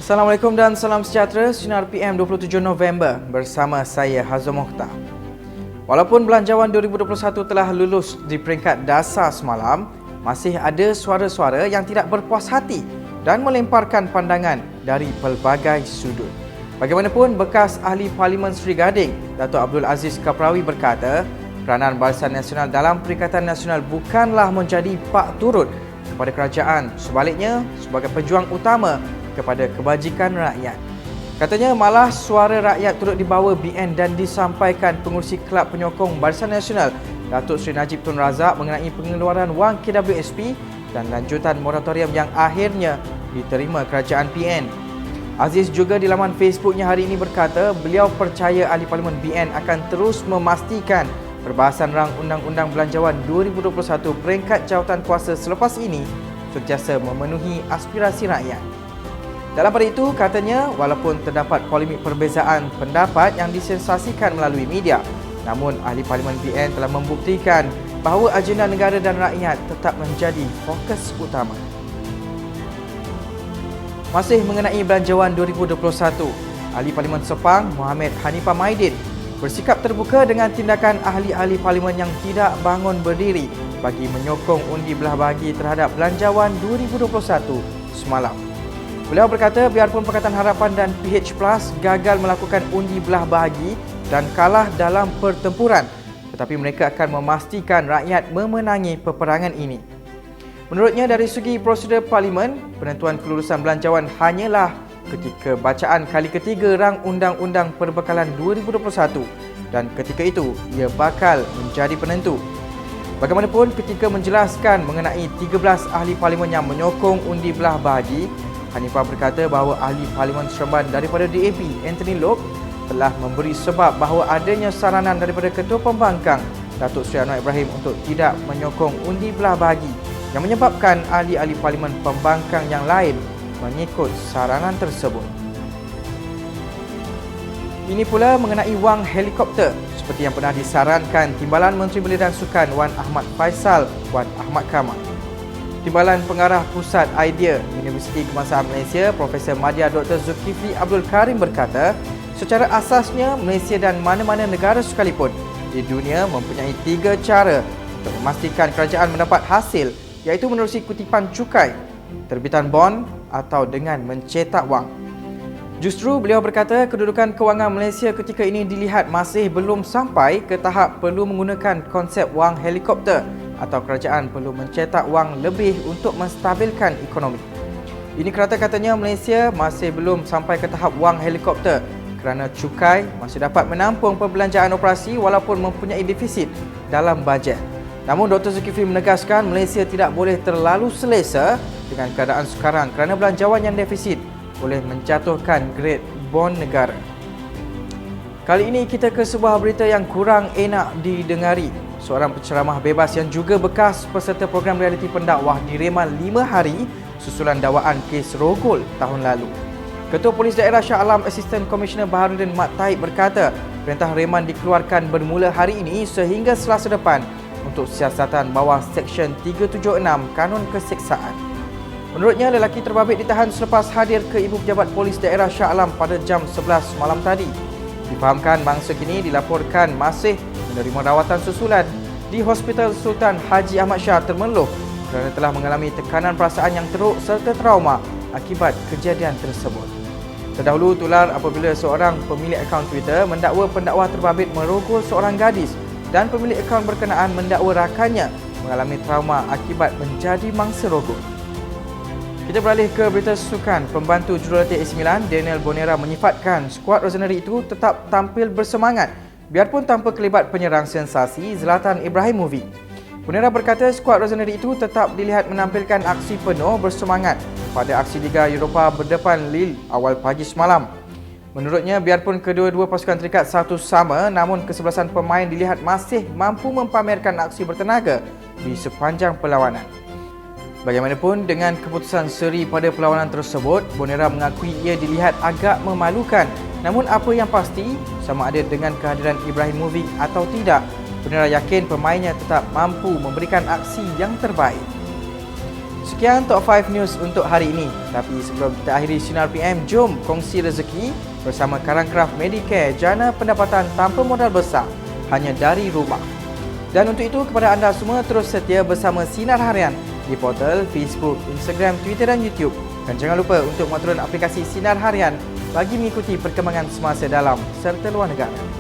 Assalamualaikum dan salam sejahtera. Sinar PM 27 November bersama saya Hazam Mokhtar. Walaupun Belanjawan 2021 telah lulus di peringkat dasar semalam, masih ada suara-suara yang tidak berpuas hati dan melemparkan pandangan dari pelbagai sudut. Bagaimanapun, bekas Ahli Parlimen Seri Gading, Dato' Abdul Aziz Kaprawi berkata, peranan Barisan Nasional dalam Perikatan Nasional bukanlah menjadi pak turut kepada kerajaan, sebaliknya sebagai pejuang utama kepada kebajikan rakyat. Katanya malah suara rakyat turut dibawa BN dan disampaikan pengurusi Kelab Penyokong Barisan Nasional Datuk Seri Najib Tun Razak mengenai pengeluaran wang KWSP dan lanjutan moratorium yang akhirnya diterima kerajaan PN. Aziz juga di laman Facebooknya hari ini berkata beliau percaya Ahli Parlimen BN akan terus memastikan perbahasan rang Undang-Undang Belanjawan 2021 peringkat jawatan kuasa selepas ini sentiasa memenuhi aspirasi rakyat. Dalam pada itu, katanya walaupun terdapat polemik perbezaan pendapat yang disensasikan melalui media, namun Ahli Parlimen BN telah membuktikan bahawa agenda negara dan rakyat tetap menjadi fokus utama. Masih mengenai Belanjawan 2021, Ahli Parlimen Sepang Mohamed Hanifah Maidin bersikap terbuka dengan tindakan ahli-ahli parlimen yang tidak bangun berdiri bagi menyokong undi belah bahagi terhadap Belanjawan 2021 semalam. Beliau berkata biarpun Pakatan Harapan dan PH Plus gagal melakukan undi belah bahagi dan kalah dalam pertempuran, tetapi mereka akan memastikan rakyat memenangi peperangan ini. Menurutnya dari segi prosedur parlimen, penentuan kelulusan belanjawan hanyalah ketika bacaan kali ketiga rang Undang-Undang Perbekalan 2021 dan ketika itu ia bakal menjadi penentu. Bagaimanapun, ketika menjelaskan mengenai 13 ahli parlimen yang menyokong undi belah bahagi, Hanifah berkata bahawa Ahli Parlimen Seremban daripada DAP, Anthony Loke, telah memberi sebab bahawa adanya saranan daripada Ketua Pembangkang, Datuk Seri Anwar Ibrahim untuk tidak menyokong undi belah bahagi yang menyebabkan ahli-ahli Parlimen Pembangkang yang lain mengikut saranan tersebut. Ini pula mengenai wang helikopter seperti yang pernah disarankan Timbalan Menteri Belia dan Sukan Wan Ahmad Faisal Wan Ahmad Kamal. Timbalan Pengarah Pusat Idea Universiti Kebangsaan Malaysia Profesor Madya Dr. Zulkifli Abdul Karim berkata, secara asasnya Malaysia dan mana-mana negara sekalipun di dunia mempunyai 3 cara untuk memastikan kerajaan mendapat hasil, iaitu menerusi kutipan cukai, terbitan bond atau dengan mencetak wang. Justru beliau berkata kedudukan kewangan Malaysia ketika ini dilihat masih belum sampai ke tahap perlu menggunakan konsep wang helikopter atau kerajaan perlu mencetak wang lebih untuk menstabilkan ekonomi. Ini kerana katanya Malaysia masih belum sampai ke tahap wang helikopter kerana cukai masih dapat menampung perbelanjaan operasi walaupun mempunyai defisit dalam bajet. Namun Dr. Zulkifli menegaskan Malaysia tidak boleh terlalu selesa dengan keadaan sekarang kerana belanjawan yang defisit boleh menjatuhkan grade bond negara. Kali ini kita ke sebuah berita yang kurang enak didengari. Seorang penceramah bebas yang juga bekas peserta program realiti pendakwah direman 5 hari susulan dakwaan kes rogol tahun lalu. Ketua Polis Daerah Shah Alam Asisten Komisioner Baharudin Mat Taib berkata perintah reman dikeluarkan bermula hari ini sehingga Selasa depan untuk siasatan bawah Seksyen 376 Kanun Keseksaan. Menurutnya, lelaki terbabit ditahan selepas hadir ke Ibu Pejabat Polis Daerah Shah Alam pada jam 11 malam tadi. Difahamkan mangsa kini dilaporkan masih menerima rawatan susulan di Hospital Sultan Haji Ahmad Shah Temerloh kerana telah mengalami tekanan perasaan yang teruk serta trauma akibat kejadian tersebut. Terdahulu tular apabila seorang pemilik akaun Twitter mendakwa pendakwa terbabit merogol seorang gadis dan pemilik akaun berkenaan mendakwa rakannya mengalami trauma akibat menjadi mangsa rogol. Kita beralih ke berita sukan. Pembantu jurulatih AC Milan, Daniel Bonera menyifatkan skuad Rossoneri itu tetap tampil bersemangat biarpun tanpa kelibat penyerang sensasi Zlatan Ibrahimovic. Bonera berkata skuad Rossoneri itu tetap dilihat menampilkan aksi penuh bersemangat pada aksi Liga Eropah berdepan Lille awal pagi semalam. Menurutnya, biarpun kedua-dua pasukan terikat satu sama, namun kesebelasan pemain dilihat masih mampu mempamerkan aksi bertenaga di sepanjang perlawanan. Bagaimanapun, dengan keputusan seri pada perlawanan tersebut, Bonera mengakui ia dilihat agak memalukan. Namun apa yang pasti, sama ada dengan kehadiran Ibrahimovic atau tidak, Bonera yakin pemainnya tetap mampu memberikan aksi yang terbaik. Sekian Top 5 News untuk hari ini. Tapi sebelum kita akhiri Sinar PM, jom kongsi rezeki bersama Karangcraft Medicare, jana pendapatan tanpa modal besar hanya dari rumah. Dan untuk itu, kepada anda semua, terus setia bersama Sinar Harian di portal Facebook, Instagram, Twitter dan YouTube. Dan jangan lupa untuk mengaturkan aplikasi Sinar Harian bagi mengikuti perkembangan semasa dalam serta luar negara.